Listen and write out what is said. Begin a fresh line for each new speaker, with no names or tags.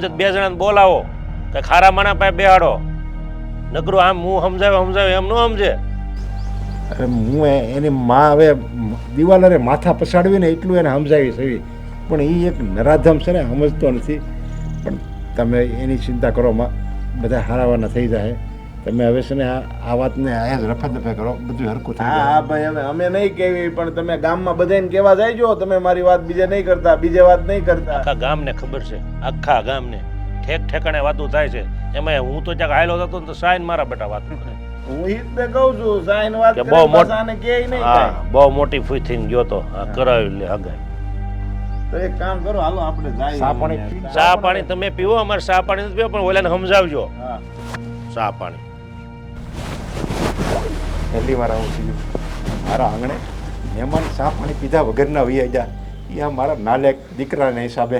સમજે 2 જણાને બોલાવો કે ખારા માણા પાસે બેહાડો. નકરું આમ હું સમજાવે એમ ન સમજે.
અરે હું એની માં હવે દિવાલરે માથા પછાડવીને એટલું એને સમજાવી સવી, પણ એ એક નરાધમ છે ને, સમજતો નથી. પણ તમે એની ચિંતા કરો માં, બધા હારાવાના થઈ જાય. તમે હવે છે ને આ વાતને અહીંયા જ રફા દફા કરો, બધું હરખું થઈ જાય.
હા ભાઈ, અમે નહીં કહેવી, પણ તમે ગામમાં બધાને કહેવા જાય તમે મારી વાત બીજે નહીં કરતા, બીજે વાત નહીં કરતા.
આખા ગામને ખબર છે, આખા ગામને ઠેકાણે વાતો થાય છે. એમાં હું તો ક્યાંક હાયલો હતો ને તો સાઈન મારા બેટા વાત કરે.
હું ઈ જ કહું છું, સાઈન વાત
કે
કરે
બહુ મોટ-
પાછાને કહે નહીં
હા,
કાંઈ.
બહુ મોટી ફૂઈ થઈને ગયો તો આ કરાવી લે હગાઈ.
તો એક કામ કરો, હાલો આપણે જાય.
ચા પાણી
ચા પાણી તમે પીવો, અમારે ચા પાણી નથી પીવો, પણ ઓલાને સમજાવજો.
હા.
ચા પાણી
પહેલી વાર આવું થયું મારા આંગણે. મહેમાન ચા પાણી પીધા વગરના વૈયા ગયા. એ આ મારા નાલાયક દીકરાના હિસાબે